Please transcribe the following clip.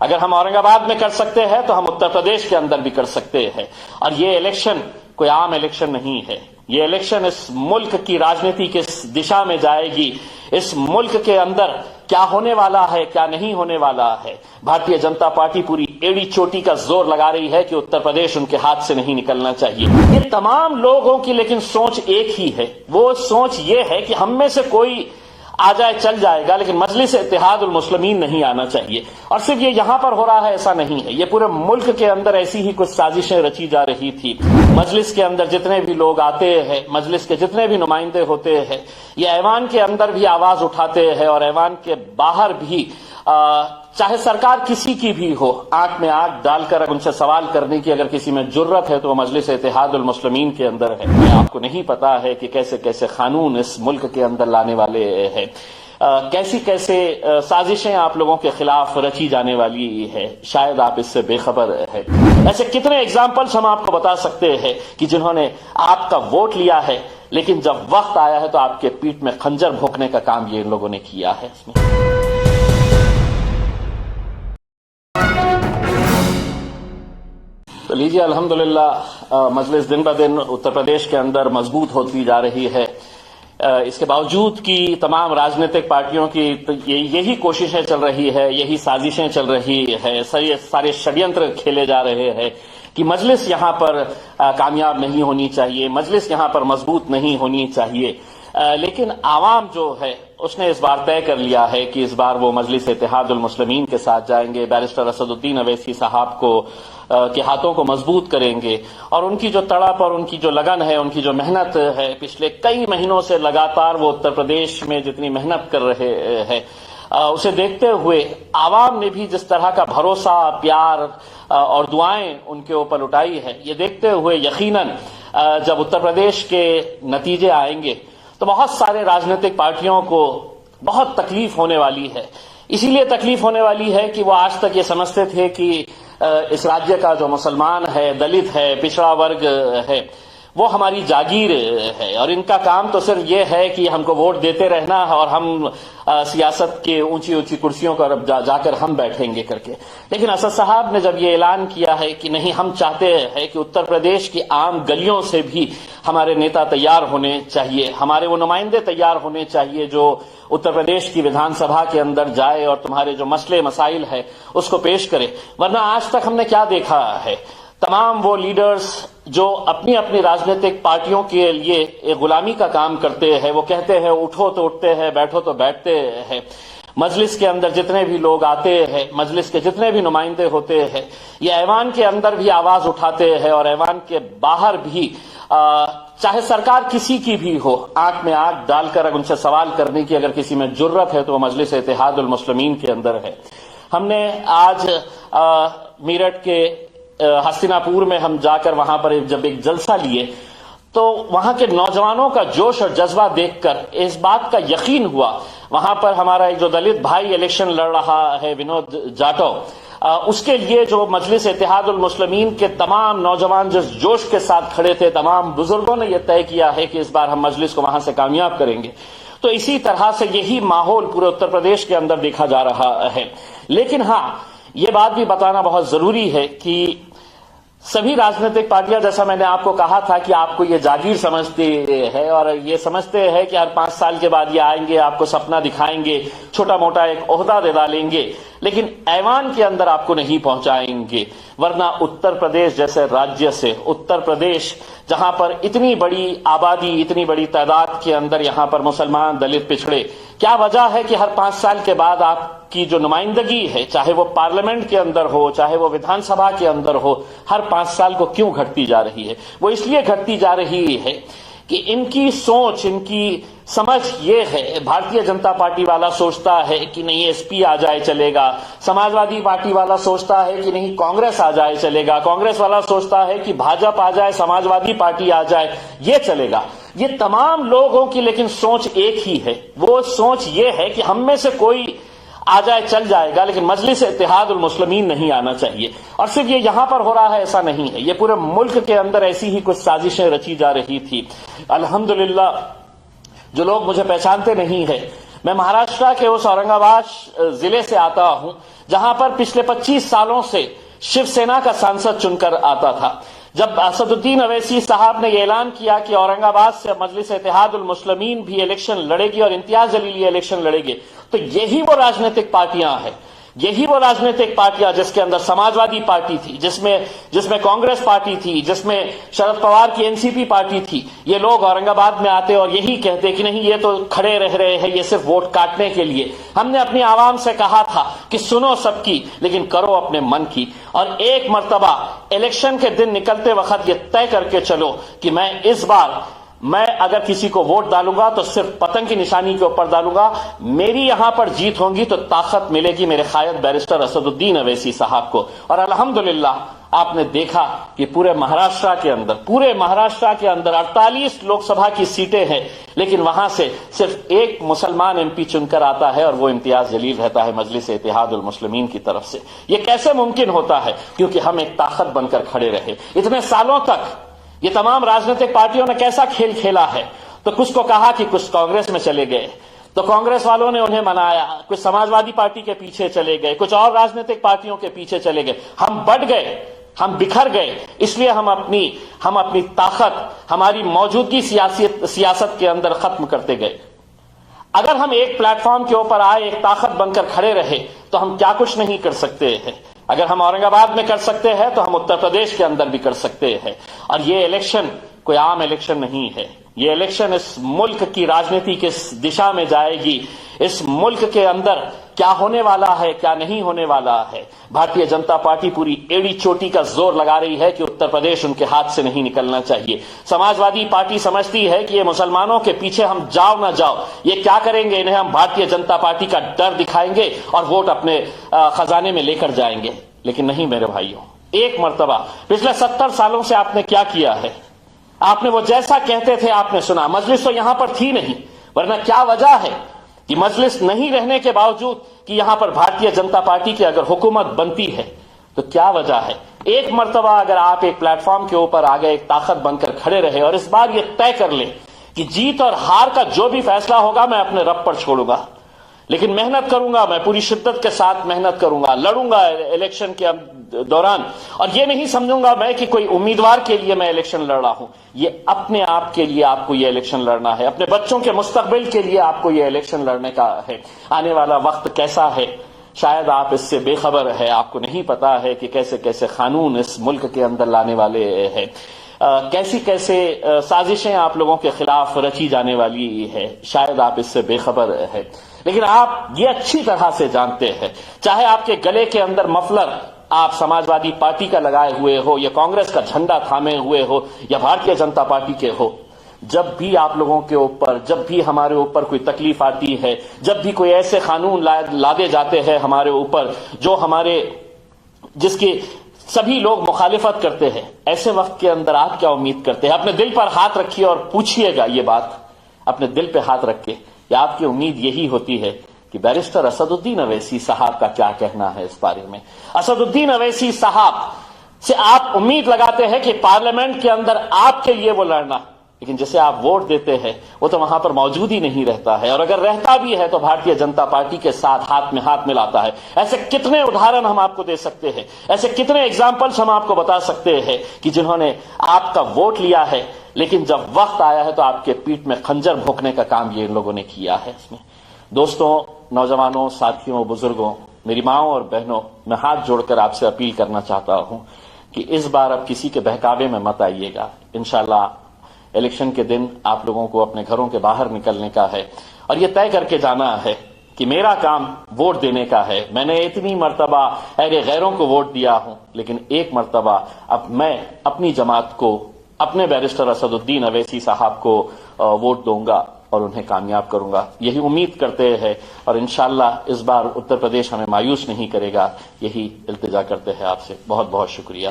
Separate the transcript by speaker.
Speaker 1: اگر ہم اورنگ آباد میں کر سکتے ہیں تو ہم اتر پردیش کے اندر بھی کر سکتے ہیں. اور یہ الیکشن کوئی عام الیکشن نہیں ہے. یہ الیکشن اس ملک کی راجنیتی کس دشا میں جائے گی، اس ملک کے اندر کیا ہونے والا ہے کیا نہیں ہونے والا ہے. بھارتیہ جنتا پارٹی پوری ایڑی چوٹی کا زور لگا رہی ہے کہ اتر پردیش ان کے ہاتھ سے نہیں نکلنا چاہیے. یہ تمام لوگوں کی لیکن سوچ ایک ہی ہے. وہ سوچ یہ ہے کہ ہم میں سے کوئی آ جائے چل جائے گا، لیکن مجلس اتحاد المسلمین نہیں آنا چاہیے. اور صرف یہ یہاں پر ہو رہا ہے ایسا نہیں ہے، یہ پورے ملک کے اندر ایسی ہی کچھ سازشیں رچی جا رہی تھی. مجلس کے اندر جتنے بھی لوگ آتے ہیں، مجلس کے جتنے بھی نمائندے ہوتے ہیں، یہ ایوان کے اندر بھی آواز اٹھاتے ہیں اور ایوان کے باہر بھی چاہے سرکار کسی کی بھی ہو، آنکھ میں آنکھ ڈال کر ان سے سوال کرنے کی اگر کسی میں جرت ہے تو وہ مجلس اتحاد المسلمین کے اندر ہے. آپ کو نہیں پتا ہے کہ کیسے کیسے قانون اس ملک کے اندر لانے والے ہیں، کیسی کیسے سازشیں آپ لوگوں کے خلاف رچی جانے والی ہے. شاید آپ اس سے بے خبر ہے. ایسے کتنے ایگزامپلس ہم آپ کو بتا سکتے ہیں کہ جنہوں نے آپ کا ووٹ لیا ہے، لیکن جب وقت آیا ہے تو آپ کے پیٹھ میں خنجر بھونکنے کا کام یہ ان لوگوں نے کیا ہے. اس میں تو لیجیے، الحمدللہ مجلس دن بدن اتر پردیش کے اندر مضبوط ہوتی جا رہی ہے. اس کے باوجود کی تمام راجنیتک پارٹیوں کی یہی کوششیں چل رہی ہے، یہی سازشیں چل رہی ہے، سارے ષڈینتر کھیلے جا رہے ہیں کہ مجلس یہاں پر کامیاب نہیں ہونی چاہیے، مجلس یہاں پر مضبوط نہیں ہونی چاہیے. لیکن عوام جو ہے اس نے اس بار طے کر لیا ہے کہ اس بار وہ مجلس اتحاد المسلمین کے ساتھ جائیں گے. بیرسٹر اسد الدین اویسی صاحب کے ہاتھوں کو مضبوط کریں گے، اور ان کی جو تڑپ اور ان کی جو لگن ہے، ان کی جو محنت ہے، پچھلے کئی مہینوں سے لگاتار وہ اتر پردیش میں جتنی محنت کر رہے ہیں، اسے دیکھتے ہوئے عوام نے بھی جس طرح کا بھروسہ، پیار اور دعائیں ان کے اوپر اٹھائی ہے، یہ دیکھتے ہوئے یقیناً جب اتر پردیش کے نتیجے آئیں گے تو بہت سارے راجنیتک پارٹیوں کو بہت تکلیف ہونے والی ہے. اسی لیے تکلیف ہونے والی ہے کہ وہ آج تک یہ سمجھتے تھے کہ اس راجیہ کا جو مسلمان ہے، دلت ہے، پچھڑا ورگ ہے، وہ ہماری جاگیر ہے، اور ان کا کام تو صرف یہ ہے کہ ہم کو ووٹ دیتے رہنا اور ہم سیاست کے اونچی اونچی کرسیوں پر جا کر ہم بیٹھیں گے کر کے. لیکن اسد صاحب نے جب یہ اعلان کیا ہے کہ نہیں، ہم چاہتے ہیں کہ اتر پردیش کی عام گلیوں سے بھی ہمارے نیتا تیار ہونے چاہیے، ہمارے وہ نمائندے تیار ہونے چاہیے جو اتر پردیش کی ودھان سبھا کے اندر جائے اور تمہارے جو مسئلے مسائل ہے اس کو پیش کرے. ورنہ آج تک ہم نے کیا دیکھا ہے، تمام وہ لیڈرز جو اپنی اپنی راجنیتک پارٹیوں کے لیے ایک غلامی کا کام کرتے ہیں، وہ کہتے ہیں اٹھو تو اٹھتے ہیں، بیٹھو تو بیٹھتے ہیں. مجلس کے اندر جتنے بھی لوگ آتے ہیں، مجلس کے جتنے بھی نمائندے ہوتے ہیں، یہ ایوان کے اندر بھی آواز اٹھاتے ہیں اور ایوان کے باہر بھی چاہے سرکار کسی کی بھی ہو، آنکھ میں آنکھ ڈال کر ان سے سوال کرنے کی اگر کسی میں جرت ہے تو وہ مجلس اتحاد المسلمین کے اندر ہے. ہم نے آج میرٹھ کے ہستینا پور میں ہم جا کر وہاں پر جب ایک جلسہ لیے تو وہاں کے نوجوانوں کا جوش اور جذبہ دیکھ کر اس بات کا یقین ہوا. وہاں پر ہمارا ایک جو دلت بھائی الیکشن لڑ رہا ہے، ونود جاٹو، اس کے لیے جو مجلس اتحاد المسلمین کے تمام نوجوان جس جوش کے ساتھ کھڑے تھے، تمام بزرگوں نے یہ طے کیا ہے کہ اس بار ہم مجلس کو وہاں سے کامیاب کریں گے. تو اسی طرح سے یہی ماحول پورے اتر پردیش کے اندر دیکھا جا رہا ہے. لیکن ہاں، یہ بات بھی بتانا بہت ضروری ہے کہ سبھی راجنیتک پارٹیاں، جیسا میں نے آپ کو کہا تھا کہ آپ کو یہ جاگیر سمجھتے ہیں اور یہ سمجھتے ہیں کہ ہر 5 سال کے بعد یہ آئیں گے، آپ کو سپنا دکھائیں گے، چھوٹا موٹا ایک عہدہ دے ڈالیں گے، لیکن ایوان کے اندر آپ کو نہیں پہنچائیں گے. ورنہ اتر پردیش جیسے راجیہ سے، اتر پردیش جہاں پر اتنی بڑی آبادی، اتنی بڑی تعداد کے اندر یہاں پر مسلمان، دلت، پچھڑے، کیا وجہ ہے کہ ہر 5 سال کے بعد آپ کی جو نمائندگی ہے، چاہے وہ پارلیمنٹ کے اندر ہو، چاہے وہ ودھان سبھا کے اندر ہو، ہر 5 سال کو کیوں گھٹتی جا رہی ہے؟ وہ اس لیے گھٹتی جا رہی ہے کہ ان کی سوچ، ان کی سمجھ یہ ہے. بھارتیہ جنتا پارٹی والا سوچتا ہے کہ نہیں ایس پی آ جائے چلے گا، سماجوادی پارٹی والا سوچتا ہے کہ نہیں کانگریس آ جائے چلے گا، کانگریس والا سوچتا ہے کہ بھاجپا آ جائے، سماجوادی پارٹی آ جائے، یہ چلے گا. یہ تمام لوگوں کی لیکن سوچ ایک ہی ہے. وہ سوچ یہ ہے کہ ہم میں سے کوئی آ جائے چل جائے گا، لیکن مجلس اتحاد المسلمین نہیں آنا چاہیے. اور صرف یہ یہاں پر ہو رہا ہے ایسا نہیں ہے، یہ پورے ملک کے اندر ایسی ہی کچھ سازشیں رچی جا رہی تھی. الحمدللہ جو لوگ مجھے پہچانتے نہیں ہیں، میں مہاراشٹر کے اس اورنگ آباد ضلع سے آتا ہوں جہاں پر پچھلے 25 سالوں سے شیو سینا کا سانسد چن کر آتا تھا۔ جب اسد الدین اویسی صاحب نے یہ اعلان کیا کہ اورنگ آباد سے مجلس اتحاد المسلمین بھی الیکشن لڑے گی اور امتیاز جلیلی الیکشن لڑے گی، تو یہی وہ راجنیتک پارٹیاں ہیں، یہی وہ راجنیتک پارٹیاں جس کے اندر سماجوادی پارٹی تھی، جس میں کانگریس پارٹی تھی، جس میں شرد پوار کی این سی پی پارٹی تھی، یہ لوگ اورنگ آباد میں آتے اور یہی کہتے کہ نہیں یہ تو کھڑے رہ رہے ہیں، یہ صرف ووٹ کاٹنے کے لیے۔ ہم نے اپنی عوام سے کہا تھا کہ سنو سب کی لیکن کرو اپنے من کی، اور ایک مرتبہ الیکشن کے دن نکلتے وقت یہ طے کر کے چلو کہ میں اس بار اگر کسی کو ووٹ ڈالوں گا تو صرف پتنگ کی نشانی کے اوپر ڈالوں گا، میری یہاں پر جیت ہوگی تو طاقت ملے گی میرے قائد بیرسٹر اسد الدین اویسی صاحب کو۔ اور الحمدللہ آپ نے دیکھا کہ پورے مہاراشٹر کے اندر 48 لوک سبھا کی سیٹیں ہیں، لیکن وہاں سے صرف ایک مسلمان ایم پی چن کر آتا ہے اور وہ امتیاز جلیل رہتا ہے مجلس اتحاد المسلمین کی طرف سے۔ یہ کیسے ممکن ہوتا ہے؟ کیونکہ ہم ایک طاقت بن کر کھڑے رہے۔ اتنے سالوں تک یہ تمام راجنیتک پارٹیوں نے کیسا کھیل کھیلا ہے؟ تو کچھ کو کہا کہ کچھ کانگریس میں چلے گئے تو کانگریس والوں نے انہیں منایا، کچھ سماجوادی پارٹی کے پیچھے چلے گئے، کچھ اور راجنیتک پارٹیوں کے پیچھے چلے گئے۔ ہم بٹ گئے، ہم بکھر گئے، اس لیے ہم اپنی طاقت ہماری موجودگی سیاست کے اندر ختم کرتے گئے۔ اگر ہم ایک پلیٹ فارم کے اوپر آئے، ایک طاقت بن کر کھڑے رہے تو ہم کیا کچھ نہیں کر سکتے ہیں۔ اگر ہم اورنگ آباد میں کر سکتے ہیں تو ہم اتر پردیش کے اندر بھی کر سکتے ہیں۔ اور یہ الیکشن کوئی عام الیکشن نہیں ہے، یہ الیکشن اس ملک کی راجنیتی کس دشا میں جائے گی، اس ملک کے اندر کیا ہونے والا ہے، کیا نہیں ہونے والا ہے۔ بھارتیہ جنتا پارٹی پوری ایڑی چوٹی کا زور لگا رہی ہے کہ اتر پردیش ان کے ہاتھ سے نہیں نکلنا چاہیے۔ سماجوادی پارٹی سمجھتی ہے کہ یہ مسلمانوں کے پیچھے ہم جاؤ نہ جاؤ، یہ کیا کریں گے، انہیں ہم بھارتیہ جنتا پارٹی کا ڈر دکھائیں گے اور ووٹ اپنے خزانے میں لے کر جائیں گے۔ لیکن نہیں میرے بھائیوں، ایک مرتبہ پچھلے 70 سالوں سے آپ نے کیا کیا ہے؟ آپ نے وہ جیسا کہتے تھے آپ نے سنا۔ مجلس تو یہاں پر تھی نہیں، ورنہ کیا وجہ ہے کہ مجلس نہیں رہنے کے باوجود کہ یہاں پر بھارتیہ جنتا پارٹی کی اگر حکومت بنتی ہے تو کیا وجہ ہے؟ ایک مرتبہ اگر آپ ایک پلیٹ فارم کے اوپر آگے ایک طاقت بن کر کھڑے رہے اور اس بار یہ طے کر لیں کہ جیت اور ہار کا جو بھی فیصلہ ہوگا میں اپنے رب پر چھوڑوں گا، لیکن محنت کروں گا، میں پوری شدت کے ساتھ محنت کروں گا، لڑوں گا الیکشن کے دوران، اور یہ نہیں سمجھوں گا میں کہ کوئی امیدوار کے لیے میں الیکشن لڑ رہا ہوں، یہ اپنے آپ کے لیے آپ کو یہ الیکشن لڑنا ہے، اپنے بچوں کے مستقبل کے لیے آپ کو یہ الیکشن لڑنے کا ہے۔ آنے والا وقت کیسا ہے شاید آپ اس سے بے خبر ہے، آپ کو نہیں پتا ہے کہ کیسے کیسے قانون اس ملک کے اندر لانے والے ہیں، کیسی کیسے سازشیں آپ لوگوں کے خلاف رچی جانے والی ہے، شاید آپ اس سے بے خبر ہے۔ لیکن آپ یہ اچھی طرح سے جانتے ہیں، چاہے آپ کے گلے کے اندر مفلر آپ سماجوادی پارٹی کا لگائے ہوئے ہو یا کانگریس کا جھنڈا تھامے ہوئے ہو یا بھارتیہ جنتا پارٹی کے ہو، جب بھی آپ لوگوں کے اوپر، جب بھی ہمارے اوپر کوئی تکلیف آتی ہے، جب بھی کوئی ایسے قانون لادے جاتے ہیں ہمارے اوپر جس کی سبھی لوگ مخالفت کرتے ہیں، ایسے وقت کے اندر آپ کیا امید کرتے ہیں؟ اپنے دل پر ہاتھ رکھیے اور پوچھئے گا یہ بات اپنے دل پہ ہاتھ رکھ کے کہ آپ کی امید یہی ہوتی ہے کہ بیرسٹر اسد الدین اویسی صاحب کا کیا کہنا ہے اس بارے میں؟ اسد الدین اویسی صاحب سے آپ امید لگاتے ہیں کہ پارلیمنٹ کے اندر آپ کے لیے وہ لڑنا، لیکن جسے آپ ووٹ دیتے ہیں وہ تو وہاں پر موجود ہی نہیں رہتا ہے، اور اگر رہتا بھی ہے تو بھارتیہ جنتا پارٹی کے ساتھ ہاتھ میں ہاتھ ملاتا ہے۔ ایسے کتنے ادھارن ہم آپ کو دے سکتے ہیں، ایسے کتنے ایگزامپلز ہم آپ کو بتا سکتے ہیں کہ جنہوں نے آپ کا ووٹ لیا ہے لیکن جب وقت آیا ہے تو آپ کے پیٹ میں خنجر بھونکنے کا کام یہ ان لوگوں نے کیا ہے۔ اس میں دوستوں، نوجوانوں، ساتھیوں، بزرگوں، میری ماؤں اور بہنوں، میں ہاتھ جوڑ کر آپ سے اپیل کرنا چاہتا ہوں کہ اس بار اب کسی کے بہکاوے میں مت آئیے گا۔ انشاءاللہ الیکشن کے دن آپ لوگوں کو اپنے گھروں کے باہر نکلنے کا ہے اور یہ طے کر کے جانا ہے کہ میرا کام ووٹ دینے کا ہے۔ میں نے اتنی مرتبہ غیروں کو ووٹ دیا ہوں، لیکن ایک مرتبہ اب میں اپنی جماعت کو، اپنے بیرسٹر اسد الدین اویسی صاحب کو ووٹ دوں گا اور انہیں کامیاب کروں گا، یہی امید کرتے ہیں، اور انشاءاللہ اس بار اتر پردیش ہمیں مایوس نہیں کرے گا، یہی التجا کرتے ہیں آپ سے۔ بہت بہت شکریہ۔